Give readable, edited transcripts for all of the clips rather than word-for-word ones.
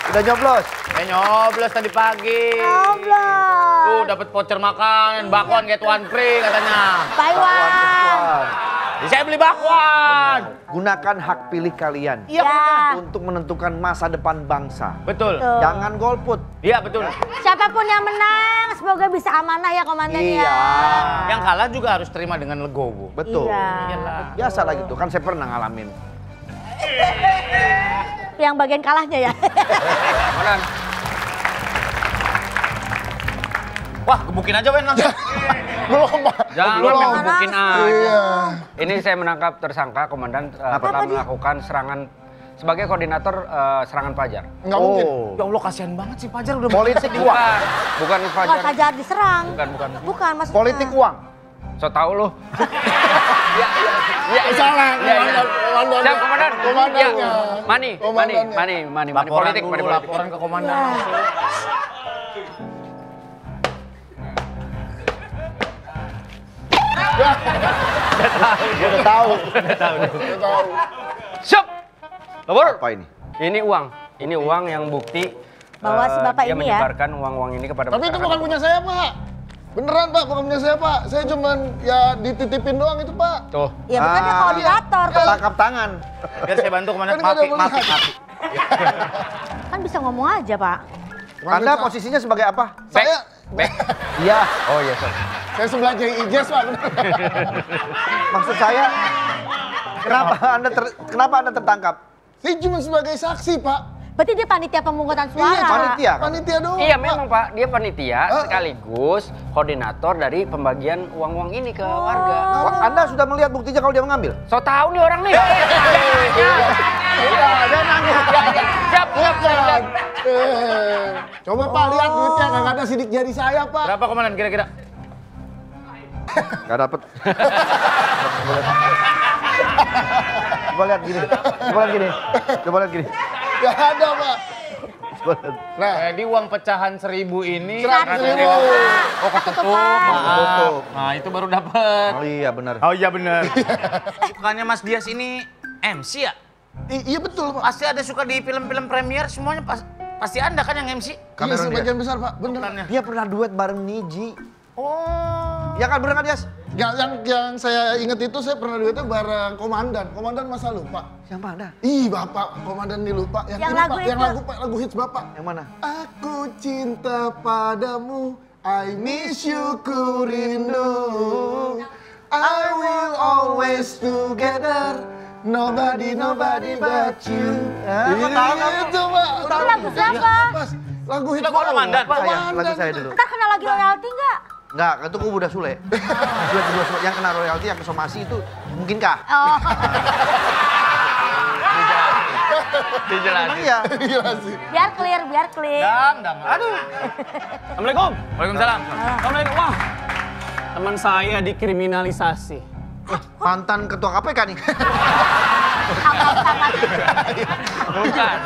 Udah nyoblos? Nyoblos tadi pagi. Nyoblos. Tuh dapat voucher makan, bakwan get one free katanya. Taiwan. Saya beli bakwan. Gunakan hak pilih kalian untuk menentukan masa depan bangsa. Betul. Jangan golput. Iya betul. Siapapun yang menang, semoga bisa amanah ya komandan ya. Iya. Yang kalah juga harus terima dengan legowo. Betul. Iya. Biasalah gitu, kan saya pernah ngalamin. Yang bagian kalahnya ya. Komandan. Wah, gebukin aja Wen langsung. Belum, Pak. Jangan Belum. gebukin aja. Iya. Ini saya menangkap tersangka komandan telah melakukan serangan sebagai koordinator serangan Fajar. Nggak mungkin. Ya Allah kasihan banget sih Fajar udah Politik uang. Bukan Kalau Fajar. Fajar diserang. Bukan. Bukan maksudnya. Politik uang. So tau lu. Iya. Salah, Iya. komandan. Siap komandan. Komandannya. Ya. Mani laporan politik, dulu, mani politik. laporan ke komandan. Udah tahu. Siap. Lapor. Apa ini? Ini uang. Ini uang yang bukti Bahwa si bapak dia ini ya. menyebarkan uang-uang ini kepada Tapi itu bukan punya saya, Pak. Beneran, Pak, bukan punya saya, Pak. Saya cuman ya dititipin doang itu, Pak. Tuh. Ya bukan dia koordinator. Tangkap tangan. Biar saya bantu komandan. Kan nggak ada Mati. Kan bisa ngomong aja Pak. Anda posisinya sebagai apa? Saya Back. Iya. Oh iya, sorry. saya sebelah JIJS, Pak. Maksud saya, kenapa Anda tertangkap? Saya cuma sebagai saksi, Pak. Berarti dia panitia pemungutan suara. Iya, Panitia kan? Panitia doang. Iya Pak. memang Pak, dia panitia sekaligus koordinator dari pembagian uang-uang ini ke warga. Wah, Anda sudah melihat buktinya kalau dia mengambil? So tahu nih orang nih. Dia nangis. Siap. Coba Pak lihat duitnya, nggak ada sidik jari saya, Pak. Berapa komandan kira-kira? Gak dapet. Coba lihat gini. Coba lihat gini. Nggak ada, Pak. Nah, jadi uang pecahan 1.000 ini 100.000. Oh, ketutup. Maaf. Nah, itu baru dapat. Oh iya benar. Oh iya benar. Bukannya Mas Dias ini MC ya? Iya betul, Pak. Pasti ada suka di film-film premier semuanya pasti Anda kan yang MC? Iya sebagian besar, Pak. Bener. Bukannya. Dia pernah duet bareng Niji. Oh. Ya kan bener kan Dias? Yang saya ingat itu saya pernah duetnya bareng komandan. Komandan masa lupa. Yang mana? Ih, Bapak, komandan nih lupa. Yang ini, lagu Pak. itu. Yang lagu hits Bapak. Yang mana? Aku cinta padamu, I miss you ku rindu. I will always together, nobody but you. Aku tahu kan? Itu, Pak. Itu lagu siapa? Pas, lagu hits Lagu komandan. Lagu saya dulu. Ntar kena lagi royalti nggak? Enggak, itu kubu udah Sule. Duet kedua Sule. Yang kena royalti, yang ke somasi itu mungkinkah? Oh. Dijelasin. Iya. Biar clear. Dang. Aduh. Assalamualaikum. Waalaikumsalam. Assalamualaikum. Wah, teman saya dikriminalisasi. Mantan ketua KPK nih. Samad. Bukan.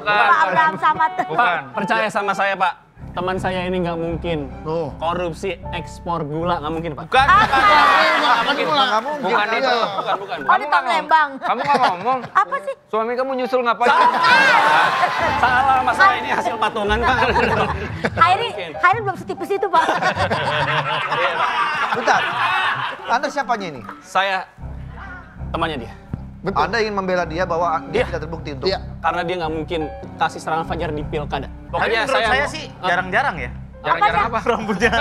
Pak Abraham Samad. Pak, percaya sama saya Pak. Teman saya ini nggak mungkin Tuh. korupsi ekspor gula, nggak mungkin Pak. Bukan. Nggak mungkin. Bukan itu. Bukan. Oh di Tong Lembang. Kamu nggak ngomong. Apa sih? Suami kamu nyusul ngapain? Salah masalah ini hasil patungan Pak. Hairi belum setipis itu Pak. Bentar. Anda siapanya ini? Saya temannya dia. Betul. Anda ingin membela dia bahwa dia tidak terbukti untuk... Iya. Karena dia nggak mungkin kasih serangan Fajar di pilkada. Pokoknya menurut saya sih jarang-jarang ya. Jarang-jarang apa? Rambutnya.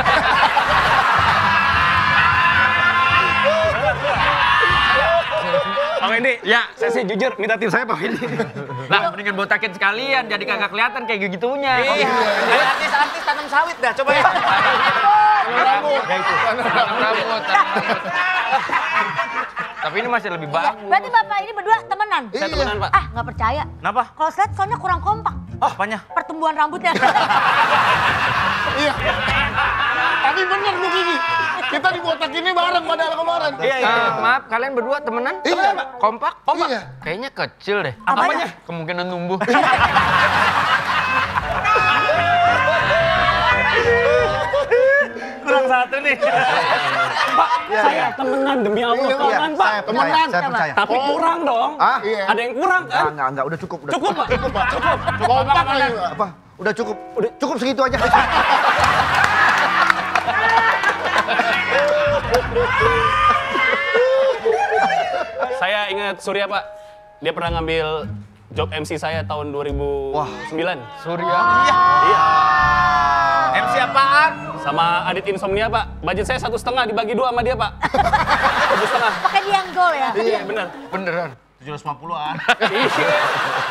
Pak Wendy, Ya, saya sih jujur minta tim saya Pak Wendy. lah mendingan botakin sekalian jadi kagak kelihatan kayak gitunya. Iya. Kayak artis tanam sawit dah, coba ya. Rambut. Rambut. Tapi ini masih lebih bagus. Berarti Bapak ini berdua temenan? Saya temenan Pak. Ah nggak percaya. Kenapa? Kalau saya lihat soalnya kurang kompak. Oh, apanya? Pertumbuhan rambutnya. Iya. Tapi bener begini. Kita dibotak ini bareng padahal kemarin. Iya. Maaf, kalian berdua temenan? Iya. Kompak? Iya. Kayaknya kecil deh. Apanya? Kemungkinan numbuh. Kurang sesuatu nih. Pak, saya temenan demi Allah, Iya, temenan Pak. Saya percaya, saya percaya. Tapi kurang dong. Ah? Iya. Ada yang kurang kan? Enggak, udah cukup. Udah Cukup Pak. Cukup. Kompak lagi, Pak. Apa? Udah cukup. Cukup segitu aja. Saya ingat Surya Pak. Dia pernah ngambil job MC saya tahun 2009. Surya. Iya. MC apaan? Sama Adit Insomnia Pak. Budget saya 1,5 dibagi 2 sama dia Pak. 1,5. Pakai dia yang gol ya. Iya benar. Beneran. 750-an.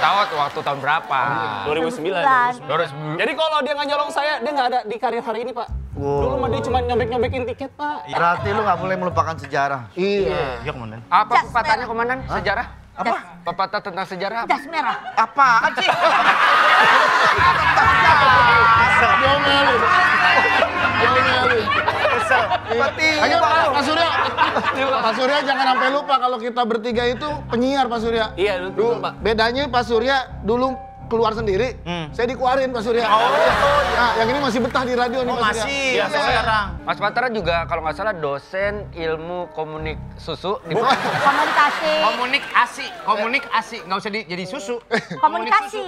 Tahu waktu tahun berapa? 2009. Jadi kalau dia nggak nyolong saya, dia nggak ada di karir hari ini Pak. Dulu mah dia cuma nyobek-nyobekin tiket Pak. Berarti lu nggak boleh melupakan sejarah. Iya. Iya, Komandan. Apa Jas pepatahnya merah. komandan? Sejarah? Apa? Pepatah tentang sejarah apa? Jas merah. Apaan sih? Diomelin. Diomelin. Seperti Ayo Pak Surya. Pak Surya jangan sampai lupa kalau kita bertiga itu penyiar Pak Surya. Iya, betul Pak. Bedanya Pak Surya dulu keluar sendiri, saya dikeluarin Pak Surya. Nah, yang ini masih betah di radio nih Oh, Pak Surya. masih. Iya, Sekarang. Mas Patra juga kalau nggak salah dosen ilmu komunik susu di Komunikasi. Komunikasi. Nggak usah jadi susu. Komunikasi.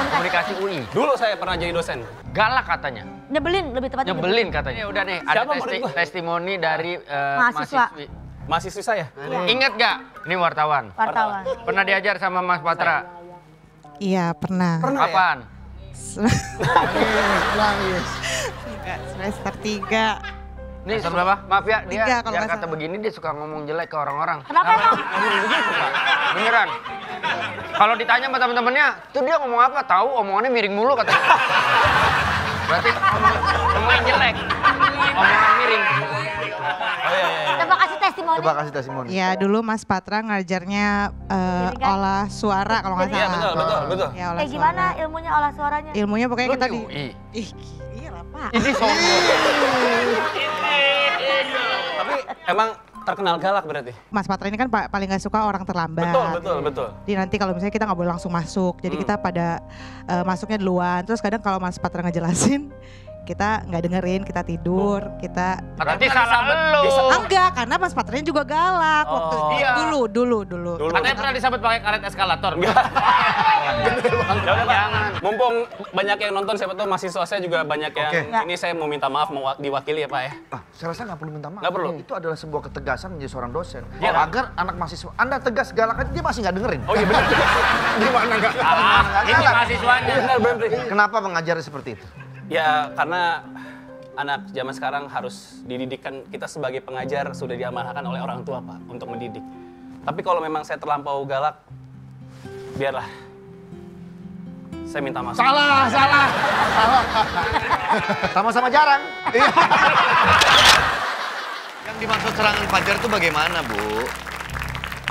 komunikasi UI. Dulu saya pernah jadi dosen. Galak katanya. Nyebelin lebih tepatnya. Nyebelin katanya. Udah nih, ada Siapa murid gua? testimoni dari Mahasiswa. mahasiswi. Mahasiswi saya. Ingat gak? Ini wartawan. Wartawan. Pernah diajar sama Mas Patra? Iya pernah. Apaan? Nangis. Enggak, semester 3. Nih, berapa? Maaf ya, dia Tiga, kalau biar nggak kata salah. begini dia suka ngomong jelek ke orang-orang. Kenapa emang? Beneran. Kalau ditanya sama temen-temennya, tuh dia ngomong apa? Tahu omongannya miring mulu katanya. Berarti ngomongin jelek. Omongan miring. Coba kasih testimoni. Coba kasih testimoni. Ya dulu Mas Patra ngajarnya Pendidikan. olah suara kalau nggak Iya, salah. Iya, betul. Ya, olah Kayak gimana suara. ilmunya olah suaranya? Ilmunya pokoknya Lu kita di di... UI. Ih, iya lah Pak. Ini sombong. Tapi emang terkenal galak berarti. Mas Patra ini kan paling nggak suka orang terlambat. Betul. Jadi nanti kalau misalnya kita nggak boleh langsung masuk, jadi kita pada masuknya duluan. Terus kadang kalau Mas Patra ngejelasin, kita nggak dengerin, kita tidur, kita... Berarti salah lu. Enggak, karena Mas Patranya juga galak waktu Iya. dulu. Katanya pernah disabet pakai karet eskalator. Ya udah Pak. Mumpung banyak yang nonton, siapa tahu mahasiswa saya juga banyak yang Oke. ini saya mau minta maaf mau diwakili ya Pak ya. Saya rasa nggak perlu minta maaf. Nggak perlu. Itu adalah sebuah ketegasan menjadi seorang dosen. Iya. Agar anak mahasiswa, Anda tegas galak aja dia masih nggak dengerin. Oh iya benar. Gimana enggak? Ini mahasiswanya. Benar berarti. Kenapa mengajar seperti itu? Ya karena anak zaman sekarang harus dididikkan, kita sebagai pengajar sudah diamanahkan oleh orang tua Pak untuk mendidik. Tapi kalau memang saya terlampau galak, biarlah. Saya minta maaf. Salah. Sama-sama jarang. Yang dimaksud serangan fajar itu bagaimana, Bu?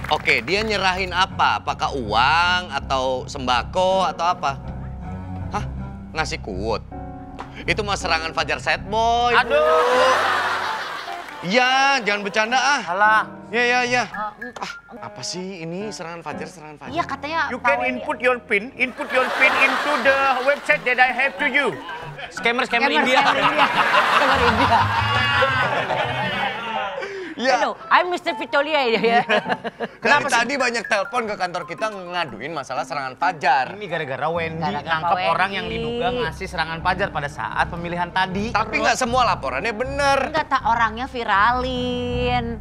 Oke, dia nyerahin apa? Apakah uang atau sembako atau apa? Hah? Ngasih kuot? Itu mah serangan fajar sad boy, Bu. Aduh. Iya, jangan bercanda ah. Salah. Ya. Apa sih ini serangan fajar? Iya katanya. You can input your pin into the website that I have to you. Scammer India. Scammer India. Ya. Hello, I'm Mr. Vitolia ya. Kenapa tadi banyak telepon ke kantor kita ngaduin masalah serangan fajar. Ini gara-gara Wendy Gara-gara nangkep Wendy. orang yang diduga ngasih serangan fajar pada saat pemilihan tadi. Tapi nggak semua laporannya bener. Enggak, tak orangnya viralin.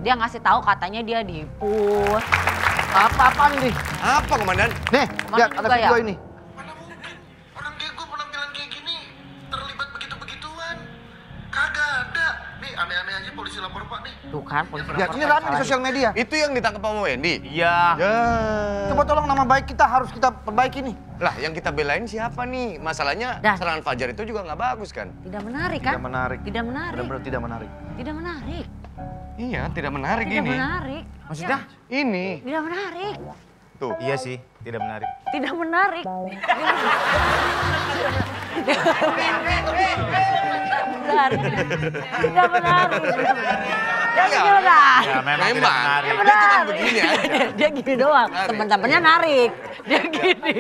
Dia ngasih tahu katanya dia di-push. Apa-apaan nih? Apa, Komandan? Nih, Mana lihat ada juga video ya? ini. Mana mungkin orang Diego penampilan kayak gini terlibat begitu-begituan. Kagak ada. Nih aneh-aneh aja polisi lapor Pak nih. Tuh kan, polisi Lihat, ini rame di sosial media. Itu yang ditangkap sama Wendy? Iya. Ya. Coba tolong nama baik kita harus kita perbaiki nih. Lah, yang kita belain siapa nih? Masalahnya Dah. serangan fajar itu juga nggak bagus kan? Tidak menarik kan? Tidak menarik. Tidak menarik. Benar-benar tidak menarik. Tidak menarik. Iya, tidak menarik Tidak ini. menarik. Maksudnya? Ini. Tidak menarik. Tuh. Iya sih, tidak menarik. Tidak menarik. Tidak menarik. Tidak menarik. Dia gini benar. Ya memang tidak menarik. Dia Dia cuma benar. begini aja. Dia gini doang. Narik. Teman-temannya narik. Dia gini.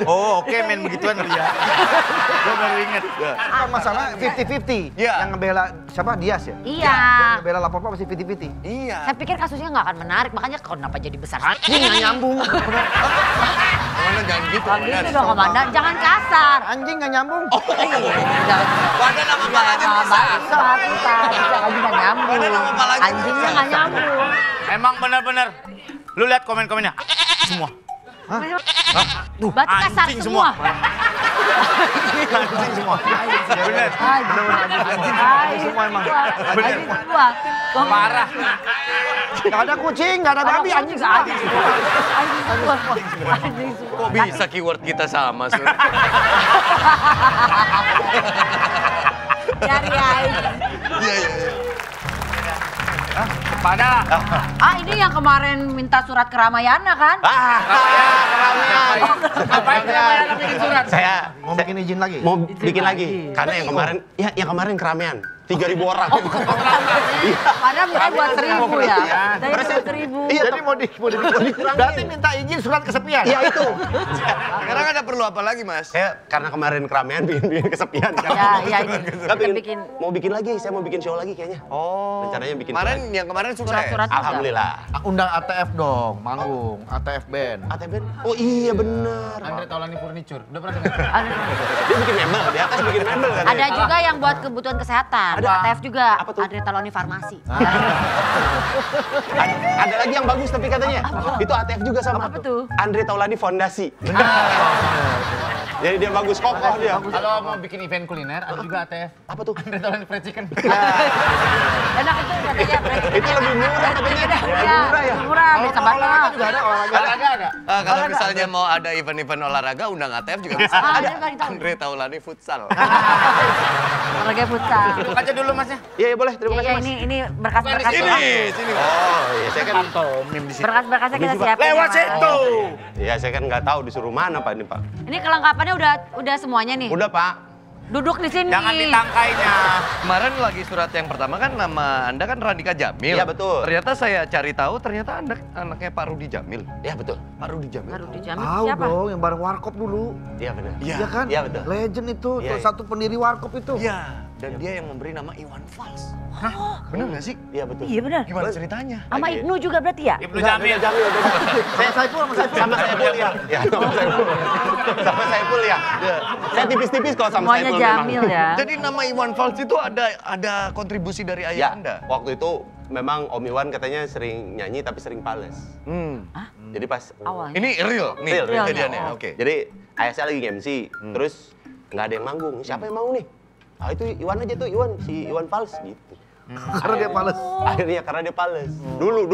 Oh, oke main begituan dia. Gue baru inget. Kan masalah 50-50. Iya. Yang ngebela siapa? Dias ya? Iya. Yang ngebela lapor Pak masih 50-50. Iya. Saya pikir kasusnya nggak akan menarik, makanya kenapa jadi besar? Anjing nggak nyambung. Komandan jangan gitu. Kalau gitu Komandan. dong, komandan, jangan kasar. Anjing nggak nyambung. Jangan. Badan sama palanya besar. Anjing nggak nyambung. Badan sama palanya Anjingnya besar. nggak nyambung. Emang benar-benar. Lu lihat komen-komennya. Semua. Berarti kasar Anjing semua. Anjing semua. Bener. Anjing semua emang. Anjing semua. Parah. Nggak ada kucing, nggak ada babi, anjing semua. Anjing semua. Anjing semua. Kok bisa keyword kita sama, Sur? Cari aja. Iya. Pada. Ini yang kemarin minta surat ke Ramayana kan? Ngapain Ramayana bikin surat? Saya Mau bikin izin lagi? mau bikin lagi karena yang kemarin keramaian 3.000 orang. Padahal minta buat 1.000 ya. Dari buat 1.000. Iya, jadi mau berarti minta izin surat kesepian. Iya itu. Sekarang ada perlu apa lagi, Mas? Saya karena kemarin keramaian bikin kesepian. Ya, ini. Nggak bikin mau bikin lagi, saya mau bikin show lagi kayaknya. Oh. Rencananya bikin Kemarin show yang kemarin sukses. surat-surat juga. Alhamdulillah. Undang ATF dong, manggung, ATF band. ATB? Oh iya bener. Andre Taulani Furniture. Udah pernah dengar? Dia bikin mebel, di atas bikin mebel kan. Ada juga yang buat kebutuhan kesehatan. Ada. ATF juga. Apa tuh? Andre Taulani Farmasi. Ada lagi yang bagus tapi katanya. Itu ATF juga sama. Apa tuh? Andre Taulani Fondasi. Jadi dia bagus, kokoh dia. Kalau mau bikin event kuliner, ada juga ATF. Apa tuh? Andre Taulani Fried Chicken. Enak itu katanya. Itu lebih murah katanya. Iya, murah. Bisa banget. Juga ada olahraga. Olahraga ada. Kalau misalnya mau ada event-event olahraga, undang ATF juga bisa. Ada kali tahu. Andre Taulani Futsal. Olahraga futsal. Duduk aja dulu masnya. Iya, boleh. Terima kasih, Iya, Mas. ini berkas-berkas. Sini. Oh, iya saya kan Pantomim di sini. Berkas-berkasnya kita siapin. Lewat ya, Mas. situ. Iya, saya kan nggak tahu disuruh mana Pak ini, Pak. Ini kelengkapannya udah semuanya nih. Udah, Pak. Duduk di sini. Jangan ditangkainya. Kemarin lagi surat yang pertama kan nama Anda kan Radika Jamil. Iya, betul. Ternyata saya cari tahu ternyata Anda anaknya Pak Rudi Jamil. Iya, betul. Pak Rudi Jamil. Baru dijamin Tahu siapa? dong, yang bareng Warkop dulu. Iya, benar. Iya kan? Iya, betul. Legend itu, Iya, tuh iya. satu pendiri Warkop itu. Iya. Dan dia yang memberi nama Iwan Fals. Hah? Bener nggak sih? Iya, betul. Iya benar. Gimana ceritanya? Sama Ibnu juga berarti ya? Ibnu Jamil. Saya Saiful sama Saiful. Sama Saiful ya. Ya, sama Saiful. Sama Saiful ya. Saya tipis-tipis kalau sama Semuanya Saiful Jamil memang. ya. Jadi nama Iwan Fals itu ada kontribusi dari ayah Ya, Anda? waktu itu memang Om Iwan katanya sering nyanyi tapi sering pales. Jadi pas Awalnya. Ini real nih Real, real. kejadiannya. Oh. Oke. Jadi ayah saya lagi MC, terus nggak ada yang manggung. Siapa yang mau nih? Ah itu Iwan aja tuh, si Iwan Fals gitu. Karena dia males. Akhirnya karena dia pales. Dulu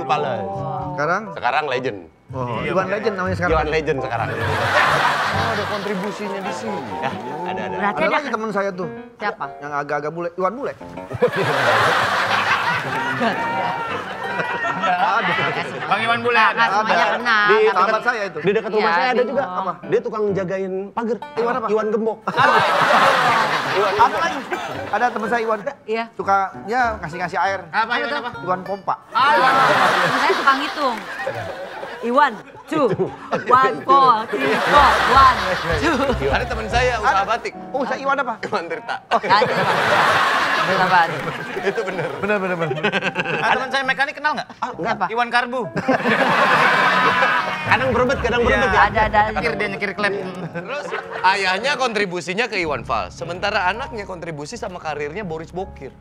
pales. Sekarang, Sekarang legend. oh, Iwan Legend namanya sekarang. Iwan legend sekarang. Oh, ada kontribusinya di sini. Ya, ada. Berarti Ada ada lagi teman saya tuh, siapa? yang agak-agak bule, Iwan Bule. Bang Iwan Bule Nggak ada. semuanya kenal. Di Tapi- Sahabat saya itu. Di dekat rumah Iya, saya ada di juga. mall. Apa? Dia tukang jagain pagar. Iwan apa? Iwan Gembok. Iwan Apa lagi? Ada teman saya Iwan. Iya. Suka ya ngasih air. Apa Iwan apa? Iwan pompa. Saya suka ngitung. Iwan, 2, 1, 4, 3, 4, 1, 2. Ada teman saya usaha batik. Oh, saya Iwan apa? Iwan Tirta. Ada. Sabar. Itu bener. Benar. Ah, teman saya mekanik kenal nggak? Siapa? Iwan Karbu. Kadang berebet ya. Ada. Dia nyekir klep. Terus ayahnya kontribusinya ke Iwan Fals. Sementara anaknya kontribusi sama karirnya Boris Bokir.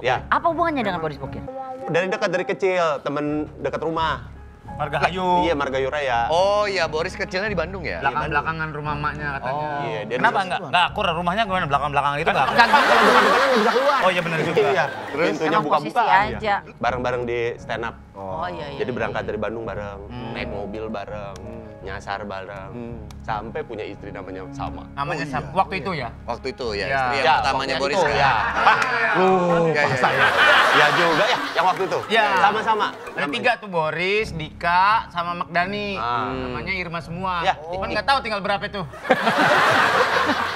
Ya, Apa hubungannya dengan Boris Bokir? dari kecil, temen dekat rumah. Marga Hayu. Iya, Margahayu Raya. Oh iya, Boris kecilnya di Bandung ya? Belakang-belakangan rumah emaknya katanya. Iya, dia Kenapa dulu- enggak akur rumahnya gimana belakang-belakangan itu enggak? Enggak gitu. Kalau bukan-bukan nggak bisa keluar. Oh iya benar juga. Iya, Terus? pintunya Emang buka-buka posisi aja. Bareng-bareng di stand up. Oh iya. Jadi berangkat dari Bandung bareng, naik mobil bareng. nyasar bareng. Sampai punya istri namanya sama. Namanya waktu itu ya? Waktu itu ya, Ya. istri yang Ya, pertamanya waktu Boris itu, kan? ya. Ya juga ya, yang waktu itu. Ya. Sama-sama. Ada 3 tuh, Boris, Dika, sama Magdani. Ah. Namanya Irma semua. Ya. Cuman nggak tahu tinggal berapa itu.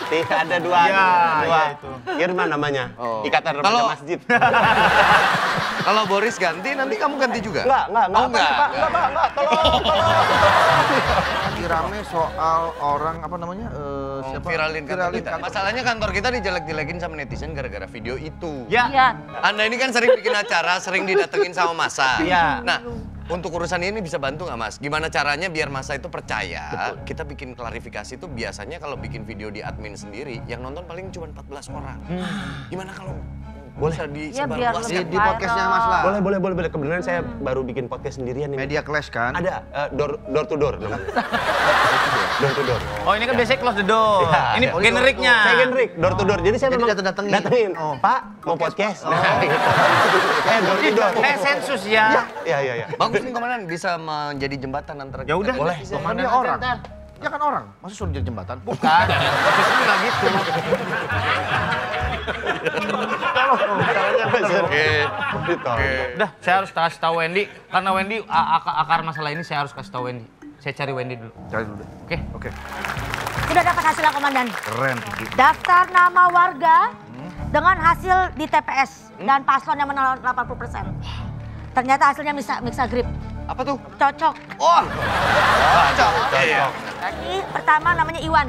Tidak ada dua. Ya, dua. ya itu. Irma namanya. Oh. Ikatan Remaja Kalau- Masjid. Kalau Boris ganti, nanti kamu ganti juga? Enggak. Oh, enggak. Pak. Enggak, tolong. Lagi rame soal orang apa namanya? Siapa? Viralin kantor kita. Masalahnya kantor kita dijelek-jelekin sama netizen gara-gara video itu. Ya. Iya. Anda ini kan sering bikin acara, sering didatengin sama masa. Iya. Nah, untuk urusan ini bisa bantu nggak Mas? Gimana caranya biar masa itu percaya? Kita bikin klarifikasi itu biasanya kalau bikin video di admin sendiri, yang nonton paling cuma 14 orang. Gimana kalau boleh Ya, biar disebarluaskan? lebih Di podcastnya Mas lah. Boleh. Kebenaran saya baru bikin podcast sendirian ini. Media Clash kan? Ada, door to door namanya. Door to door. Oh, ini kan biasanya close the door. Ya. Ini Oh, generiknya. Saya generik, door to door. Jadi saya Jadi memang datang-datengin. datengin. Oh. Pak, mau podcast. Nah, gitu. Door to door. Kayak sensus ya. Iya. Bagus nih komandan, bisa menjadi jembatan antara Ya kita udah, dan boleh. netizen. Kan dia orang. Ya kan orang. Masa suruh jadi jembatan? Bukan. Posisinya nggak gitu. Oke. Udah, saya harus kasih tahu Wendy. Karena Wendy, akar masalah ini saya harus kasih tahu Wendy. Saya cari Wendy dulu. Cari dulu deh. Oke? Sudah dapat hasilnya, Komandan. Keren, Kiki. Daftar nama warga dengan hasil di TPS dan paslon yang menang 80%. Ternyata hasilnya Mixa Grip. Apa tuh? Cocok. Oh. Iya. Ini pertama namanya Iwan.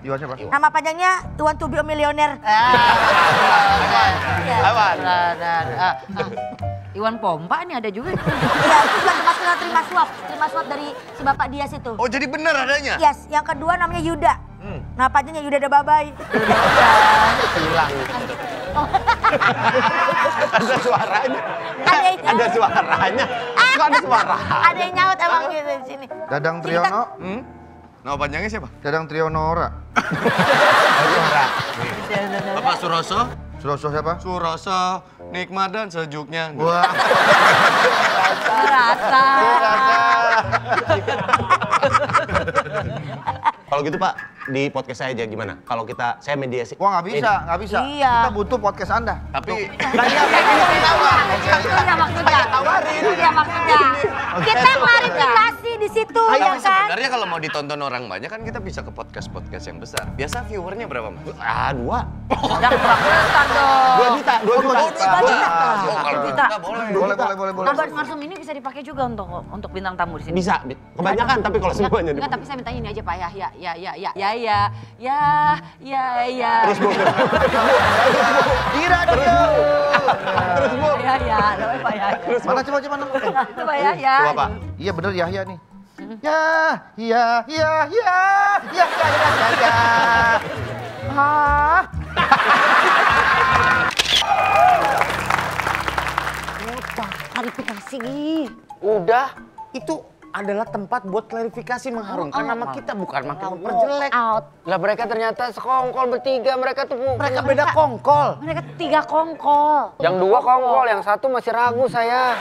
Iwan siapa? Nama panjangnya Iwan to be a millionaire. Iwan Pompa nih ada juga. Iya, itu Iwan termasuk terima suap dari si Bapak Dias itu. Oh, jadi benar adanya? Yes, yang kedua namanya Yuda. Nama panjangnya Yuda Dababai. Hilang. Ada suaranya. Ada suaranya. Kok ada suara? Ada yang nyaut emang gitu di sini. Dadang Triyono. Nama panjangnya siapa? Dadang Triyonora. Bapak Suroso? Suroso siapa? Suroso, nikmat dan sejuknya. Wah. Rasa. Kalau gitu Pak, di podcast saya aja gimana? Kalau saya mediasi. Wah nggak bisa, nggak bisa. Iya. Kita butuh podcast Anda. Tapi Itu ya maksudnya. Itu ya maksudnya. Kita klarifikasi di situ ya tapi kan. sebenarnya kalau mau ditonton orang banyak kan kita bisa ke podcast-podcast yang besar. Biasa viewernya berapa Mas? 2. Udah kurang besar dong. 2 juta. Oh, kalau 2 Juta. juta boleh. Boleh. Kabar Marsum ini bisa dipakai juga untuk bintang tamu di sini. Bisa. Kebanyakan tapi kalau semuanya Enggak, tapi saya mintanya ini aja Pak ya. Terus Bu. Di radio. Terus Bu. Ya, namanya Pak ya. Mana coba mana? Itu Pak ya. Coba Pak. Iya bener Yahya nih. Ya. Ah. Klarifikasi. Udah, itu adalah tempat buat klarifikasi mengharumkan nama kita, bukan makin memperjelek. Out. Lah mereka ternyata sekongkol bertiga, mereka tuh Mereka beda kongkol. Mereka 3 kongkol. yang 2 kongkol, yang 1 masih ragu saya.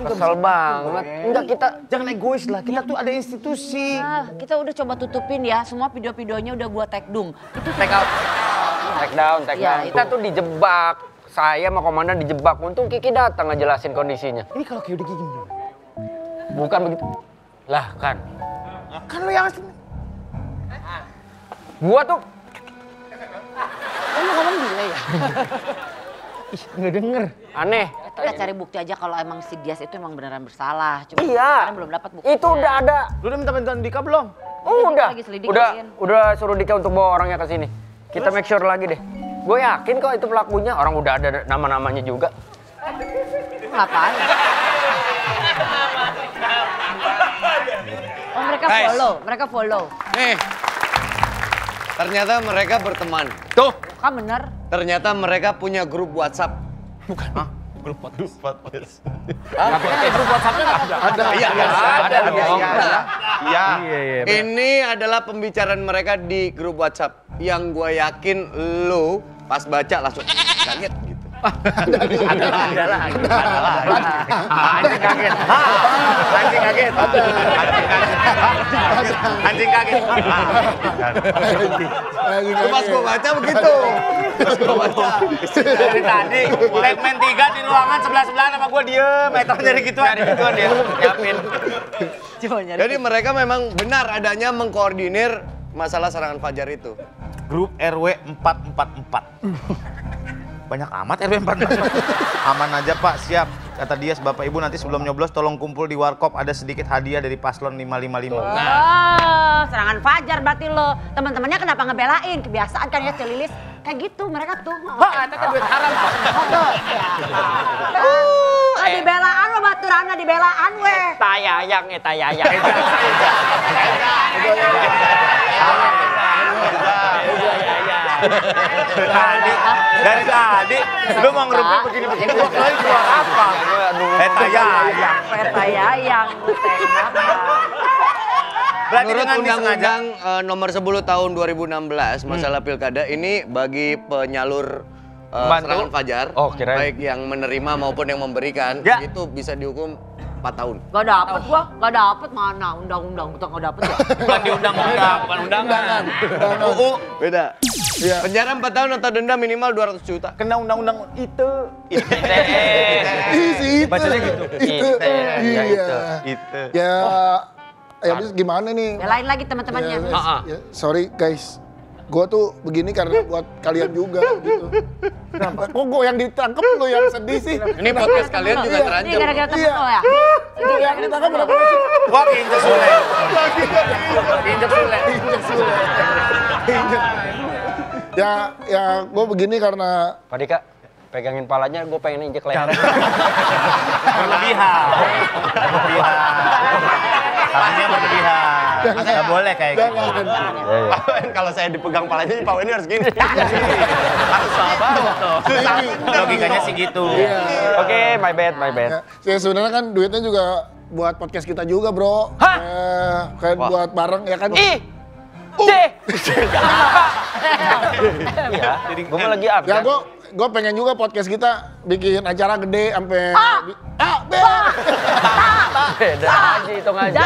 Kesel banget. Enggak kita Jangan egois lah, kita tuh ada institusi. Nah, kita udah coba tutupin ya, semua video-videonya udah gua tag dung. Itu take out. Take down. Iya, Kita tuh dijebak. Saya sama komandan dijebak. Untung Kiki datang ngejelasin kondisinya. Ini kalau kayak udah gini. Bukan begitu. Lah kan. Kan lo yang Gua tuh kamu ngomong delay ya? nggak denger. aneh. Kita cari bukti aja kalau emang si Dias itu emang beneran bersalah. Cuma Iya. sekarang belum dapat bukti. Itu udah ada. Lu udah minta bantuan Dika belum? Udah. Lagi selidikin. Udah suruh Dika untuk bawa orangnya ke sini. Kita make sure lagi deh. Gue yakin kok itu pelakunya. Orang udah ada nama-namanya juga. Ngapain? Oh mereka Guys. follow. Nih, ternyata mereka berteman. Tuh. Kan bener. Ternyata mereka punya grup WhatsApp. Grup WhatsApp. Ada. Iya, Iya. Ini adalah pembicaraan mereka di grup WhatsApp. Yang gue yakin lu pas baca langsung kaget gitu. Ada lah. Anjing kaget. Anjing kaget. Anjing kaget. Pas gua baca begitu. Pas gua baca. Dari tadi, segmen 3 di ruangan sebelah-sebelahan sama gua diem. Eta nyari gituan. dia nyiapin. Jadi mereka memang benar adanya mengkoordinir masalah serangan fajar itu. Grup RW 444. Banyak amat RW 444. Aman aja Pak, siap. Kata Dias, Bapak Ibu nanti sebelum nyoblos tolong kumpul di warkop, ada sedikit hadiah dari paslon 555. Oh, serangan fajar berarti lo. Teman-temannya kenapa ngebelain? Kebiasaan kan ya si Lilis. Kayak gitu mereka tuh. Wah, itu kan duit haram, Pak. Dibelaan lo baturana dibelaan weh. Tayayang. Dari tadi, lu mau ngerupin begini-begini, gua kali keluar apa? Petayayang. Menurut Undang-Undang nomor 10 tahun 2016 masalah pilkada ini bagi penyalur serangan fajar, baik yang menerima maupun yang memberikan, itu bisa dihukum 4 tahun. Gak dapet mana undang-undang kita gak dapet ya? Bukan di undang-undang, bukan undangan. Beda. Penjara 4 tahun atau denda minimal 200 juta. Kena undang-undang itu. Bacanya gitu. Itu. Ya habis gimana nih? Belain lagi teman-temannya. Ya, sorry guys, gue tuh begini karena buat kalian juga gitu. Kenapa? Kok gue yang ditangkep lu yang sedih sih? Ini podcast kalian juga terancam. Ini gara-gara temen lo ya? Lu yang ditangkep berapa sih? Wah, injek Sule. Injek Sule. Ya gue begini karena Pak Dika, pegangin palanya, gue pengen injek leher. Berlebihan. Harusnya berlebihan. Nggak boleh kayak gitu. Pak Wen, kalau saya dipegang palanya, Pak Wen harus gini. Harus sabar. Susah. Logikanya sih gitu. Oke, my bad. ya sebenarnya kan duitnya juga buat podcast kita juga, bro. Kayak buat bareng ya kan. Iya, gue mau lagi up. Ya gue pengen juga podcast kita bikin acara gede sampai Beda ngaji itu ngaji.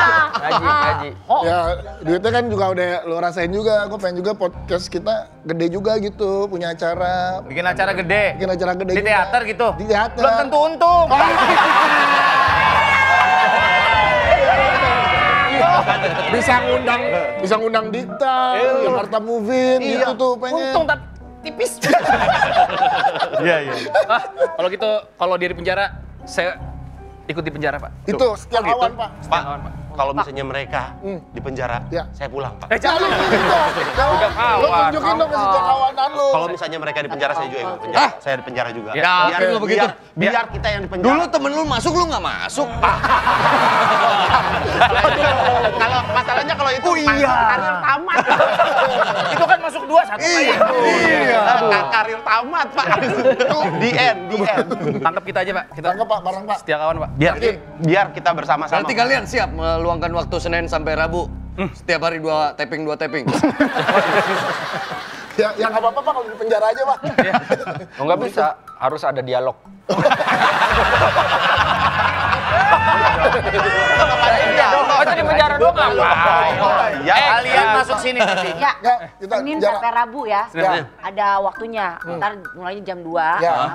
Ya duitnya kan juga udah lo rasain juga. Gue pengen juga podcast kita gede juga gitu, punya acara. Bikin acara gede. Di juga. teater gitu. Di teater. Belum tentu untung. Bisa ngundang Dikta, Jakarta Movie gitu tuh pengen. Untung tapi tipis. Iya. Kalau gitu, kalau dia di penjara, saya ikut di penjara, Pak. Itu setiap kawan, Pak. Pak, kalau misalnya mereka di penjara, saya pulang, Pak. Jangan gitu. Udah kawan. Lo tunjukin dong ke setiap kawanan lo. Kalau misalnya mereka di penjara, saya juga ikut penjara. Saya di penjara juga. Ya, lu begitu. Biar kita yang di penjara. Dulu temen lu masuk, lu nggak masuk. Kalau masalahnya kalau itu karir tamat. Itu kan masuk 2-1 Karir tamat, Pak. Di end. Tangkap kita aja, Pak. Kita Tangkap, Pak, bareng, Pak. setia kawan, Pak. Biar kita bersama-sama. Berarti kalian siap meluangkan waktu Senin sampai Rabu. Setiap hari 2 taping. Ya nggak apa-apa, Pak, kalau di penjara aja, Pak. Nggak bisa, harus ada dialog. Oh, itu di penjara doang ngapain? Kalian masuk sini nanti. Ya, kita Senin jarak. sampai Rabu ya. Ya. Ada waktunya. Ntar mulainya jam 2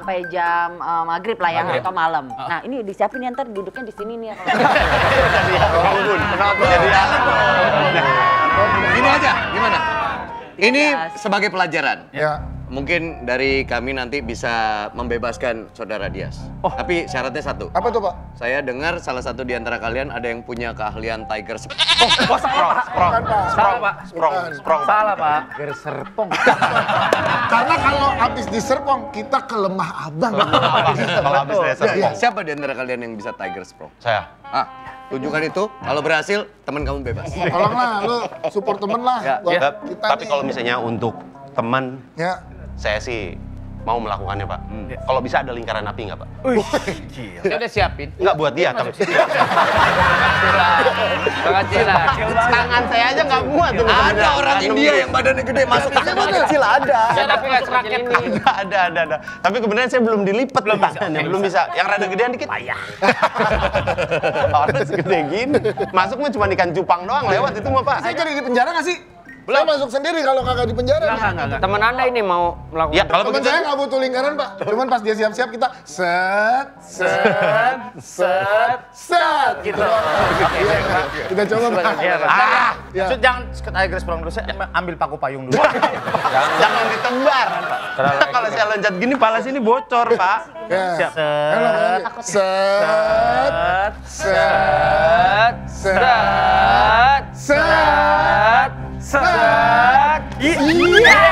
sampai jam maghrib lah ya, atau malam. Nah ini disiapin ya, ntar duduknya di sini nih ya. Gini aja, gimana? Ini sebagai pelajaran. Ya. Mungkin dari kami nanti bisa membebaskan saudara Dias. Tapi syaratnya satu. Apa tuh, Pak? Saya dengar salah satu di antara kalian ada yang punya keahlian tiger Bukan, Pak. Salah, Pak. Sprong. Salah, Pak. Karena kalau habis diserpong, kita ke lemah abang. Kalau habis saya serpong. Siapa di antara kalian yang bisa tiger sprong? Saya. Tunjukkan itu. Kalau berhasil, teman kamu bebas. Tolonglah, lu support temen lah. Buat kita Tapi nih. kalau misalnya untuk teman, saya sih mau melakukannya, Pak. Kalau bisa ada lingkaran api nggak, Pak? Saya udah siapin. Nggak buat dia, tapi Tangan saya aja nggak muat tuh. Ada orang India yang badannya gede masuk ke sana kecil ada. Saya tapi nggak seraket ini. ada. Tapi kebenaran saya belum dilipat tangannya, belum bisa. Yang rada gedean dikit. Payah. Orang segede gini. Masuk mah cuma ikan cupang doang lewat itu mah, Pak. Saya jadi di penjara nggak sih? Saya masuk sendiri kalau kakak di penjara. Enggak. Temen Anda ini mau melakukan. Ya, kalau Temen begitu. saya nggak butuh lingkaran, Pak. Cuman pas dia siap-siap kita set gitu. Kita coba, Pak. Ya. Jangan sekali garis pulang dulu, saya ambil paku payung dulu. Jangan ditebar. Kalau saya loncat gini, pala sini bocor, Pak. Siap. Set. Iya.